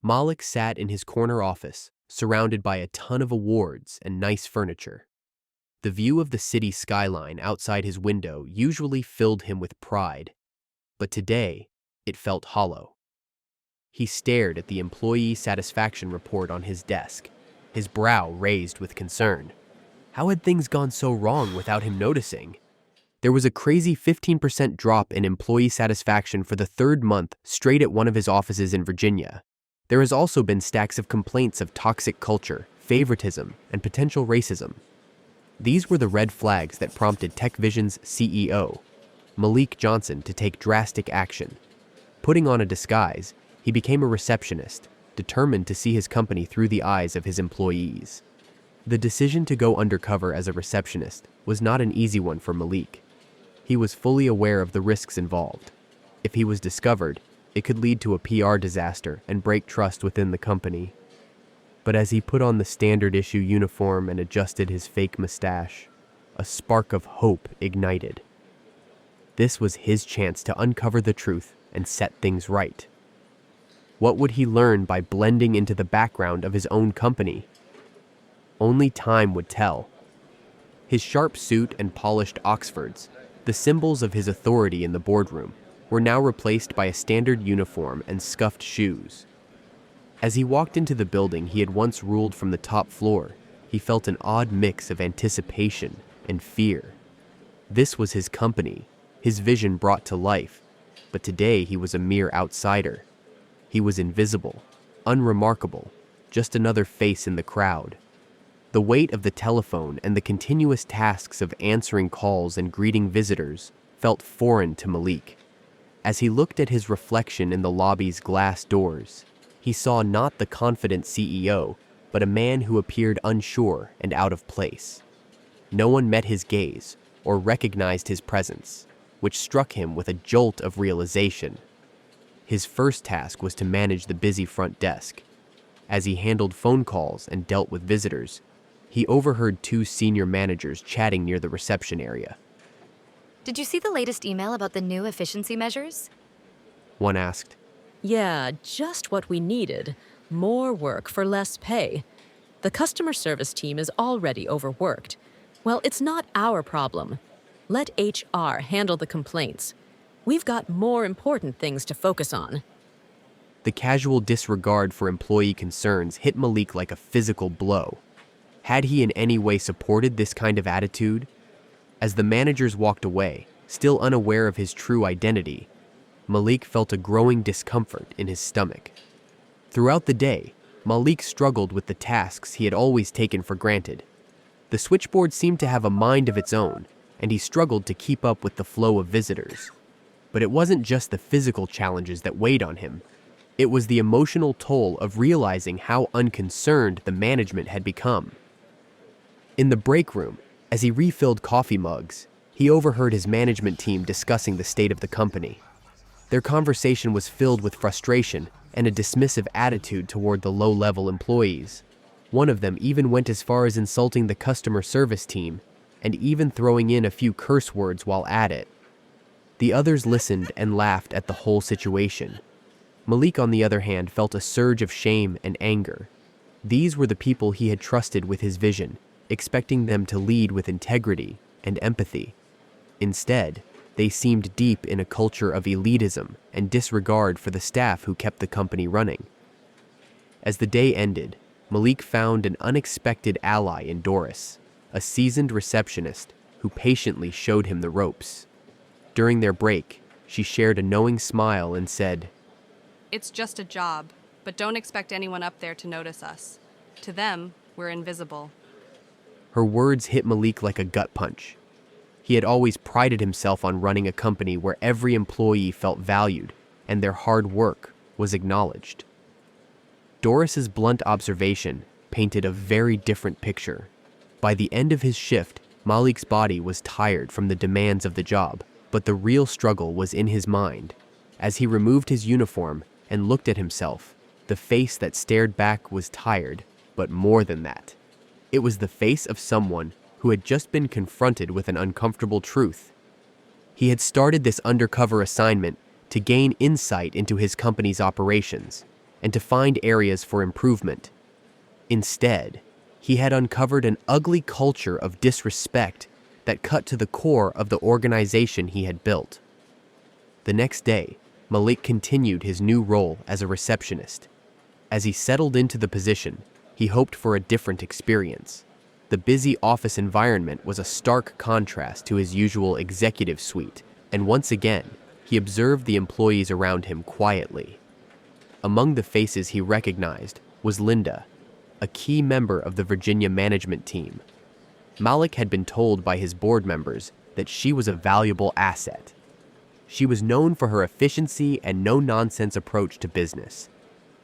Malik sat in his corner office, surrounded by a ton of awards and nice furniture. The view of the city skyline outside his window usually filled him with pride, but today it felt hollow. He stared at the employee satisfaction report on his desk, his brow raised with concern. How had things gone so wrong without him noticing? There was a crazy 15% drop in employee satisfaction for the third month straight at one of his offices in Virginia. There has also been stacks of complaints of toxic culture, favoritism, and potential racism. These were the red flags that prompted TechVision's CEO, Malik Johnson, to take drastic action. Putting on a disguise, he became a receptionist, determined to see his company through the eyes of his employees. The decision to go undercover as a receptionist was not an easy one for Malik. He was fully aware of the risks involved. If he was discovered, it could lead to a PR disaster and break trust within the company. But as he put on the standard issue uniform and adjusted his fake mustache, a spark of hope ignited. This was his chance to uncover the truth and set things right. What would he learn by blending into the background of his own company? Only time would tell. His sharp suit and polished Oxfords, the symbols of his authority in the boardroom, were now replaced by a standard uniform and scuffed shoes. As he walked into the building he had once ruled from the top floor, he felt an odd mix of anticipation and fear. This was his company, his vision brought to life, but today he was a mere outsider. He was invisible, unremarkable, just another face in the crowd. The weight of the telephone and the continuous tasks of answering calls and greeting visitors felt foreign to Malik. As he looked at his reflection in the lobby's glass doors, he saw not the confident CEO, but a man who appeared unsure and out of place. No one met his gaze or recognized his presence, which struck him with a jolt of realization. His first task was to manage the busy front desk. As he handled phone calls and dealt with visitors, he overheard two senior managers chatting near the reception area. Did you see the latest email about the new efficiency measures? One asked. Yeah, just what we needed. More work for less pay. The customer service team is already overworked. Well, it's not our problem. Let HR handle the complaints. We've got more important things to focus on. The casual disregard for employee concerns hit Malik like a physical blow. Had he in any way supported this kind of attitude? As the managers walked away, still unaware of his true identity, Malik felt a growing discomfort in his stomach. Throughout the day, Malik struggled with the tasks he had always taken for granted. The switchboard seemed to have a mind of its own, and he struggled to keep up with the flow of visitors. But it wasn't just the physical challenges that weighed on him. It was the emotional toll of realizing how unconcerned the management had become. In the break room, as he refilled coffee mugs, he overheard his management team discussing the state of the company. Their conversation was filled with frustration and a dismissive attitude toward the low-level employees. One of them even went as far as insulting the customer service team and even throwing in a few curse words while at it. The others listened and laughed at the whole situation. Malik, on the other hand, felt a surge of shame and anger. These were the people he had trusted with his vision, expecting them to lead with integrity and empathy. Instead, they seemed deep in a culture of elitism and disregard for the staff who kept the company running. As the day ended, Malik found an unexpected ally in Doris, a seasoned receptionist who patiently showed him the ropes. During their break, she shared a knowing smile and said, "It's just a job, but don't expect anyone up there to notice us. To them, we're invisible." Her words hit Malik like a gut punch. He had always prided himself on running a company where every employee felt valued and their hard work was acknowledged. Doris's blunt observation painted a very different picture. By the end of his shift, Malik's body was tired from the demands of the job, but the real struggle was in his mind. As he removed his uniform and looked at himself, the face that stared back was tired, but more than that. It was the face of someone who had just been confronted with an uncomfortable truth. He had started this undercover assignment to gain insight into his company's operations, and to find areas for improvement. Instead, he had uncovered an ugly culture of disrespect that cut to the core of the organization he had built. The next day, Malik continued his new role as a receptionist. As he settled into the position, he hoped for a different experience. The busy office environment was a stark contrast to his usual executive suite, and once again, he observed the employees around him quietly. Among the faces he recognized was Linda, a key member of the Virginia management team. Malik had been told by his board members that she was a valuable asset. She was known for her efficiency and no-nonsense approach to business.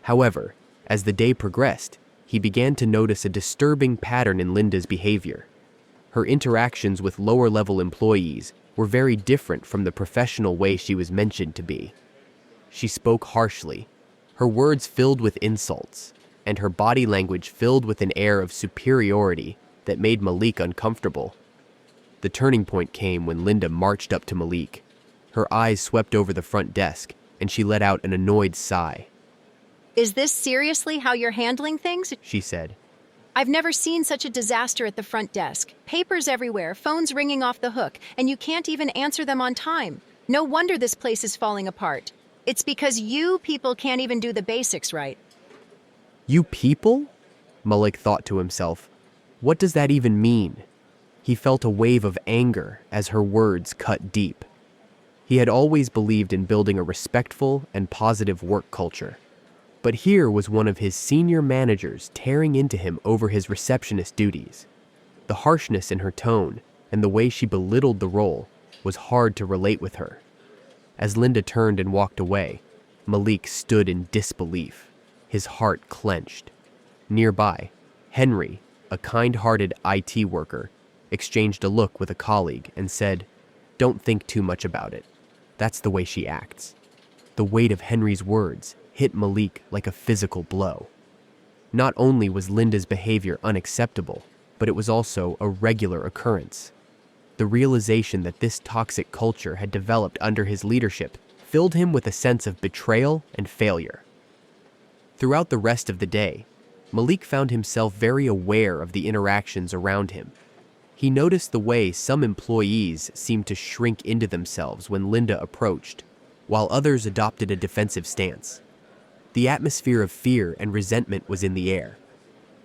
However, as the day progressed, he began to notice a disturbing pattern in Linda's behavior. Her interactions with lower-level employees were very different from the professional way she was mentioned to be. She spoke harshly, her words filled with insults, and her body language filled with an air of superiority that made Malik uncomfortable. The turning point came when Linda marched up to Malik. Her eyes swept over the front desk, and she let out an annoyed sigh. "Is this seriously how you're handling things?" she said. "I've never seen such a disaster at the front desk. Papers everywhere, phones ringing off the hook, and you can't even answer them on time. No wonder this place is falling apart. It's because you people can't even do the basics right." You people? Malik thought to himself. What does that even mean? He felt a wave of anger as her words cut deep. He had always believed in building a respectful and positive work culture. But here was one of his senior managers tearing into him over his receptionist duties. The harshness in her tone and the way she belittled the role was hard to relate with her. As Linda turned and walked away, Malik stood in disbelief, his heart clenched. Nearby, Henry, a kind-hearted IT worker, exchanged a look with a colleague and said, "Don't think too much about it. That's the way she acts." The weight of Henry's words hit Malik like a physical blow. Not only was Linda's behavior unacceptable, but it was also a regular occurrence. The realization that this toxic culture had developed under his leadership filled him with a sense of betrayal and failure. Throughout the rest of the day, Malik found himself very aware of the interactions around him. He noticed the way some employees seemed to shrink into themselves when Linda approached, while others adopted a defensive stance. The atmosphere of fear and resentment was in the air.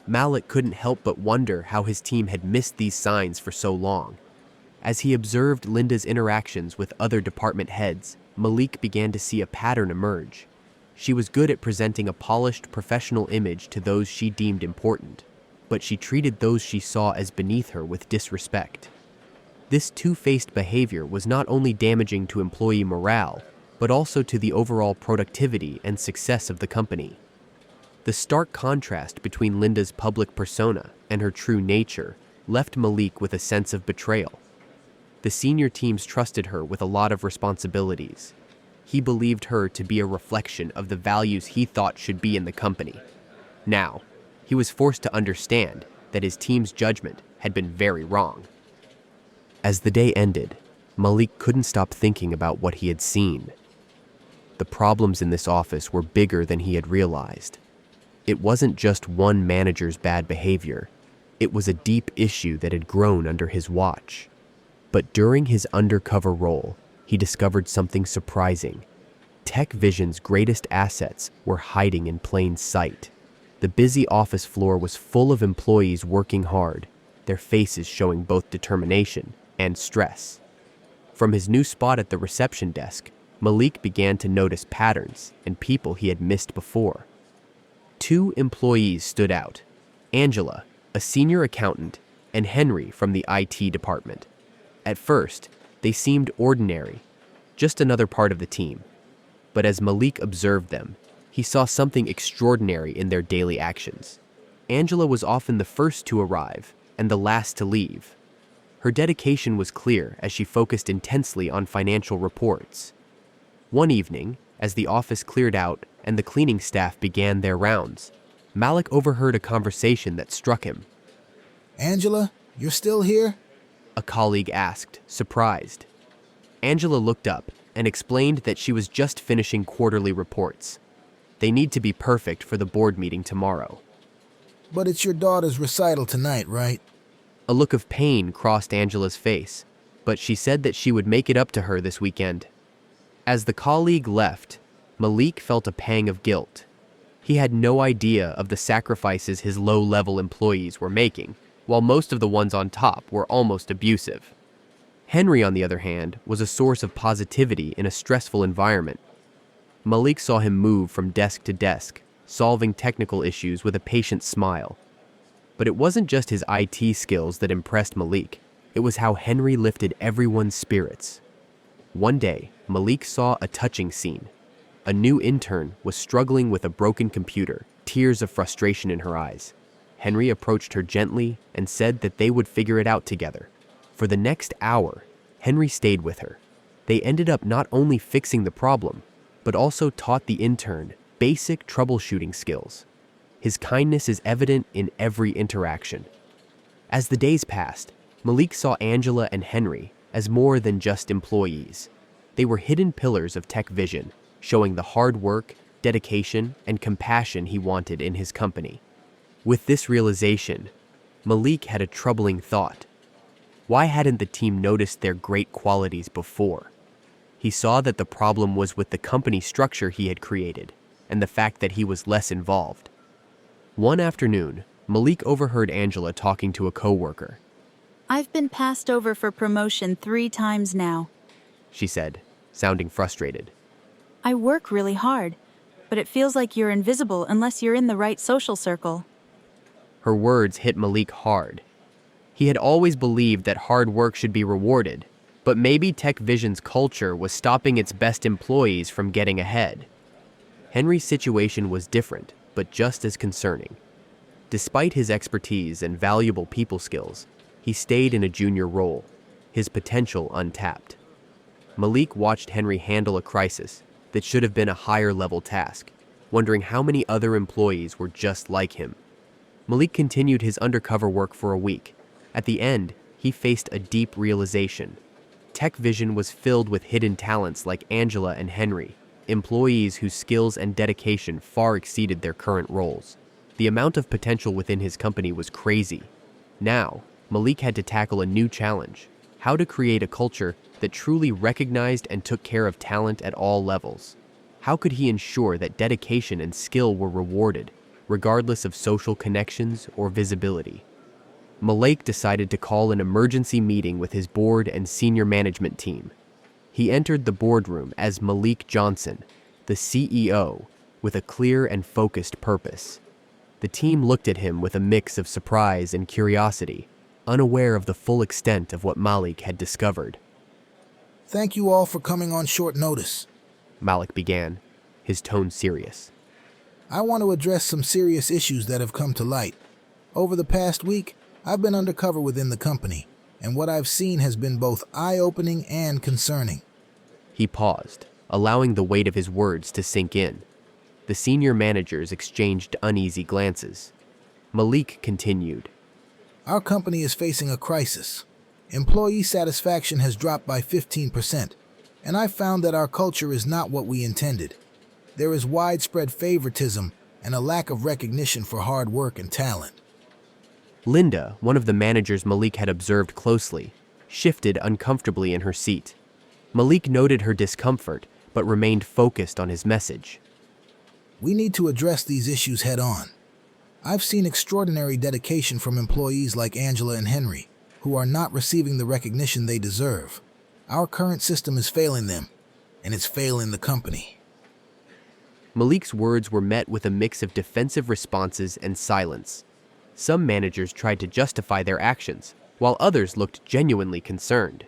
Malik couldn't help but wonder how his team had missed these signs for so long. As he observed Linda's interactions with other department heads, Malik began to see a pattern emerge. She was good at presenting a polished, professional image to those she deemed important, but she treated those she saw as beneath her with disrespect. This two-faced behavior was not only damaging to employee morale, but also to the overall productivity and success of the company. The stark contrast between Linda's public persona and her true nature left Malik with a sense of betrayal. The senior teams trusted her with a lot of responsibilities. He believed her to be a reflection of the values he thought should be in the company. Now, he was forced to understand that his team's judgment had been very wrong. As the day ended, Malik couldn't stop thinking about what he had seen. The problems in this office were bigger than he had realized. It wasn't just one manager's bad behavior. It was a deep issue that had grown under his watch. But during his undercover role, he discovered something surprising. Tech Vision's greatest assets were hiding in plain sight. The busy office floor was full of employees working hard, their faces showing both determination and stress. From his new spot at the reception desk, Malik began to notice patterns and people he had missed before. Two employees stood out: Angela, a senior accountant, and Henry from the IT department. At first, they seemed ordinary, just another part of the team. But as Malik observed them, he saw something extraordinary in their daily actions. Angela was often the first to arrive and the last to leave. Her dedication was clear as she focused intensely on financial reports. One evening, as the office cleared out and the cleaning staff began their rounds, Malik overheard a conversation that struck him. "Angela, you're still here?" A colleague asked, surprised. Angela looked up and explained that she was just finishing quarterly reports. They need to be perfect for the board meeting tomorrow. But it's your daughter's recital tonight, right? A look of pain crossed Angela's face, but she said that she would make it up to her this weekend. As the colleague left, Malik felt a pang of guilt. He had no idea of the sacrifices his low-level employees were making, while most of the ones on top were almost abusive. Henry, on the other hand, was a source of positivity in a stressful environment. Malik saw him move from desk to desk, solving technical issues with a patient smile. But it wasn't just his IT skills that impressed Malik. It was how Henry lifted everyone's spirits. One day, Malik saw a touching scene. A new intern was struggling with a broken computer, tears of frustration in her eyes. Henry approached her gently and said that they would figure it out together. For the next hour, Henry stayed with her. They ended up not only fixing the problem, but also taught the intern basic troubleshooting skills. His kindness is evident in every interaction. As the days passed, Malik saw Angela and Henry as more than just employees. They were hidden pillars of Tech Vision, showing the hard work, dedication, and compassion he wanted in his company. With this realization, Malik had a troubling thought. Why hadn't the team noticed their great qualities before? He saw that the problem was with the company structure he had created, and the fact that he was less involved. One afternoon, Malik overheard Angela talking to a coworker. "I've been passed over for promotion 3 times now," she said, sounding frustrated. "I work really hard, but it feels like you're invisible unless you're in the right social circle." Her words hit Malik hard. He had always believed that hard work should be rewarded, but maybe Tech Vision's culture was stopping its best employees from getting ahead. Henry's situation was different, but just as concerning. Despite his expertise and valuable people skills, he stayed in a junior role, his potential untapped. Malik watched Henry handle a crisis that should have been a higher-level task, wondering how many other employees were just like him. Malik continued his undercover work for a week. At the end, he faced a deep realization. Tech Vision was filled with hidden talents like Angela and Henry, employees whose skills and dedication far exceeded their current roles. The amount of potential within his company was crazy. Now, Malik had to tackle a new challenge: how to create a culture that truly recognized and took care of talent at all levels. How could he ensure that dedication and skill were rewarded, regardless of social connections or visibility? Malik decided to call an emergency meeting with his board and senior management team. He entered the boardroom as Malik Johnson, the CEO, with a clear and focused purpose. The team looked at him with a mix of surprise and curiosity, unaware of the full extent of what Malik had discovered. Thank you all for coming on short notice. Malik began, his tone serious. I want to address some serious issues that have come to light. Over the past week, I've been undercover within the company, and what I've seen has been both eye-opening and concerning. He paused, allowing the weight of his words to sink in. The senior managers exchanged uneasy glances. Malik continued. Our company is facing a crisis. Employee satisfaction has dropped by 15%, and I found that our culture is not what we intended. There is widespread favoritism and a lack of recognition for hard work and talent. Linda, one of the managers Malik had observed closely, shifted uncomfortably in her seat. Malik noted her discomfort, but remained focused on his message. We need to address these issues head-on. I've seen extraordinary dedication from employees like Angela and Henry, who are not receiving the recognition they deserve. Our current system is failing them, and it's failing the company. Malik's words were met with a mix of defensive responses and silence. Some managers tried to justify their actions, while others looked genuinely concerned.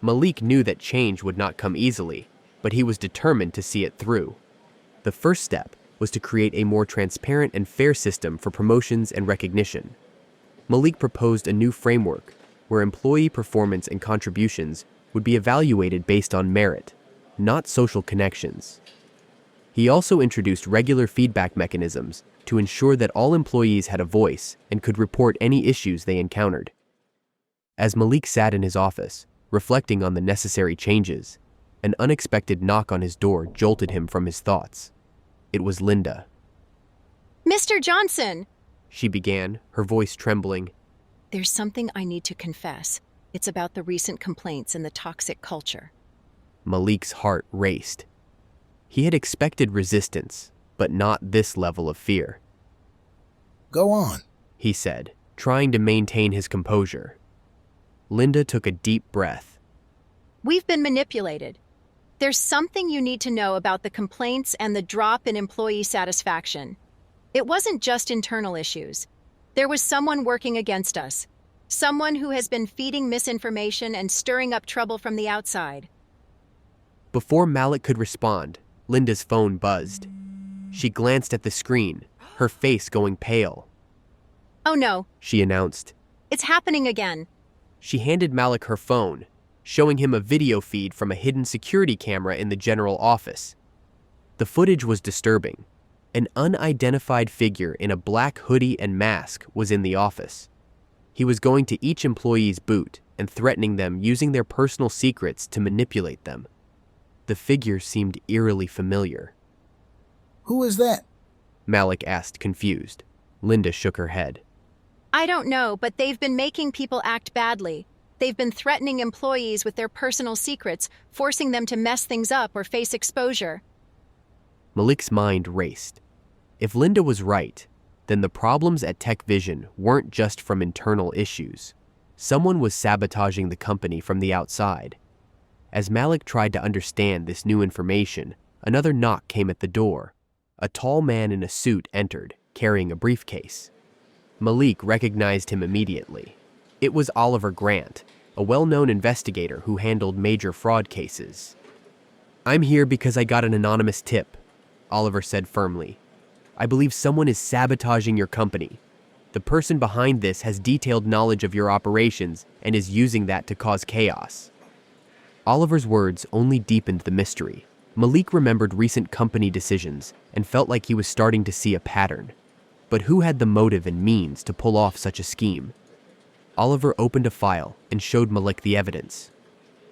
Malik knew that change would not come easily, but he was determined to see it through. The first step was to create a more transparent and fair system for promotions and recognition. Malik proposed a new framework where employee performance and contributions would be evaluated based on merit, not social connections. He also introduced regular feedback mechanisms to ensure that all employees had a voice and could report any issues they encountered. As Malik sat in his office, reflecting on the necessary changes, an unexpected knock on his door jolted him from his thoughts. It was Linda. Mr. Johnson! She began, her voice trembling. There's something I need to confess. It's about the recent complaints and the toxic culture. Malik's heart raced. He had expected resistance, but not this level of fear. Go on. He said, trying to maintain his composure. Linda took a deep breath. We've been manipulated. There's something you need to know about the complaints and the drop in employee satisfaction. It wasn't just internal issues. There was someone working against us. Someone who has been feeding misinformation and stirring up trouble from the outside. Before Malik could respond, Linda's phone buzzed. She glanced at the screen, her face going pale. Oh no, She announced. it's happening again. She handed Malik her phone, showing him a video feed from a hidden security camera in the general office. The footage was disturbing. An unidentified figure in a black hoodie and mask was in the office. He was going to each employee's boot and threatening them using their personal secrets to manipulate them. The figure seemed eerily familiar. Who is that? Malik asked, confused. Linda shook her head. I don't know, but they've been making people act badly. They've been threatening employees with their personal secrets, forcing them to mess things up or face exposure. Malik's mind raced. If Linda was right, then the problems at Tech Vision weren't just from internal issues. Someone was sabotaging the company from the outside. As Malik tried to understand this new information, another knock came at the door. A tall man in a suit entered, carrying a briefcase. Malik recognized him immediately. It was Oliver Grant, a well-known investigator who handled major fraud cases. "I'm here because I got an anonymous tip," Oliver said firmly. "I believe someone is sabotaging your company. The person behind this has detailed knowledge of your operations and is using that to cause chaos." Oliver's words only deepened the mystery. Malik remembered recent company decisions and felt like he was starting to see a pattern. But who had the motive and means to pull off such a scheme? Oliver opened a file and showed Malik the evidence.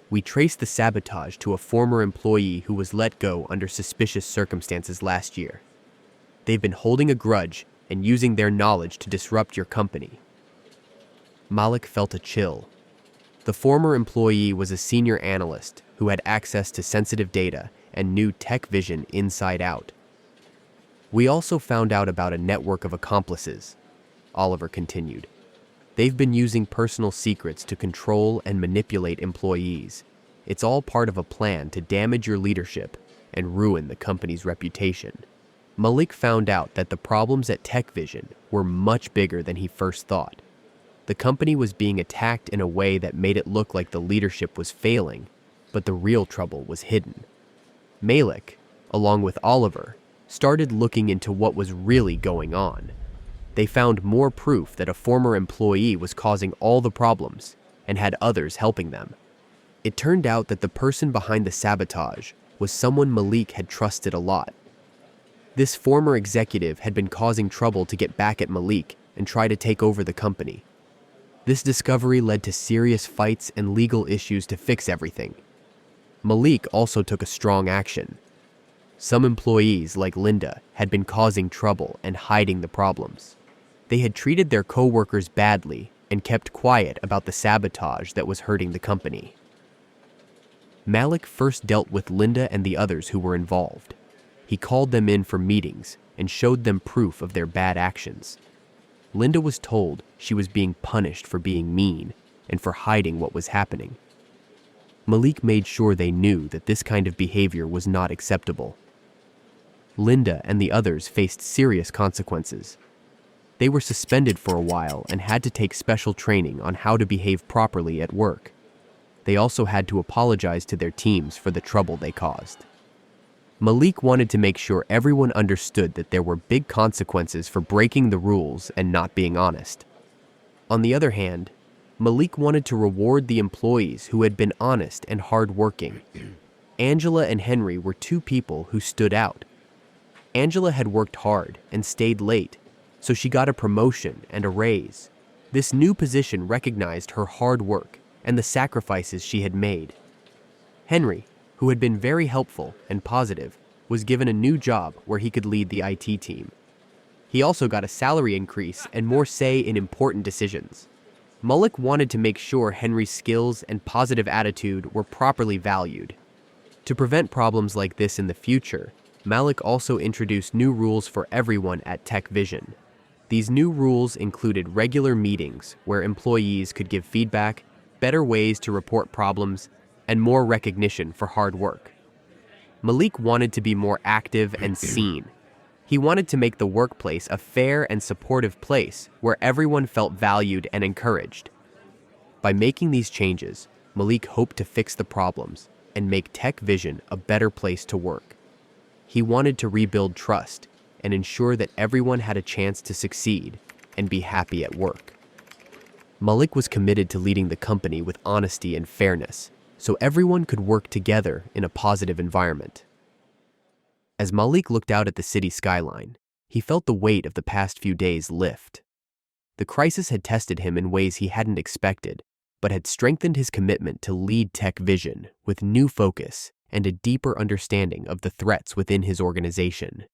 "We traced the sabotage to a former employee who was let go under suspicious circumstances last year. They've been holding a grudge and using their knowledge to disrupt your company." Malik felt a chill. The former employee was a senior analyst who had access to sensitive data and knew Tech Vision inside out. "We also found out about a network of accomplices," Oliver continued. "They've been using personal secrets to control and manipulate employees. It's all part of a plan to damage your leadership and ruin the company's reputation." Malik found out that the problems at Tech Vision were much bigger than he first thought. The company was being attacked in a way that made it look like the leadership was failing, but the real trouble was hidden. Malik, along with Oliver, started looking into what was really going on. They found more proof that a former employee was causing all the problems and had others helping them. It turned out that the person behind the sabotage was someone Malik had trusted a lot. This former executive had been causing trouble to get back at Malik and try to take over the company. This discovery led to serious fights and legal issues to fix everything. Malik also took a strong action. Some employees, like Linda, had been causing trouble and hiding the problems. They had treated their co-workers badly and kept quiet about the sabotage that was hurting the company. Malik first dealt with Linda and the others who were involved. He called them in for meetings and showed them proof of their bad actions. Linda was told she was being punished for being mean and for hiding what was happening. Malik made sure they knew that this kind of behavior was not acceptable. Linda and the others faced serious consequences. They were suspended for a while and had to take special training on how to behave properly at work. They also had to apologize to their teams for the trouble they caused. Malik wanted to make sure everyone understood that there were big consequences for breaking the rules and not being honest. On the other hand, Malik wanted to reward the employees who had been honest and hardworking. Angela and Henry were two people who stood out. Angela had worked hard and stayed late, so she got a promotion and a raise. This new position recognized her hard work and the sacrifices she had made. Henry, who had been very helpful and positive, was given a new job where he could lead the IT team. He also got a salary increase and more say in important decisions. Malik wanted to make sure Henry's skills and positive attitude were properly valued. To prevent problems like this in the future, Malik also introduced new rules for everyone at Tech Vision. These new rules included regular meetings where employees could give feedback, better ways to report problems, and more recognition for hard work. Malik wanted to be more active and seen. He wanted to make the workplace a fair and supportive place where everyone felt valued and encouraged. By making these changes, Malik hoped to fix the problems and make Tech Vision a better place to work. He wanted to rebuild trust and ensure that everyone had a chance to succeed and be happy at work. Malik was committed to leading the company with honesty and fairness, so everyone could work together in a positive environment. As Malik looked out at the city skyline, he felt the weight of the past few days lift. The crisis had tested him in ways he hadn't expected, but had strengthened his commitment to lead Tech Vision with new focus and a deeper understanding of the threats within his organization.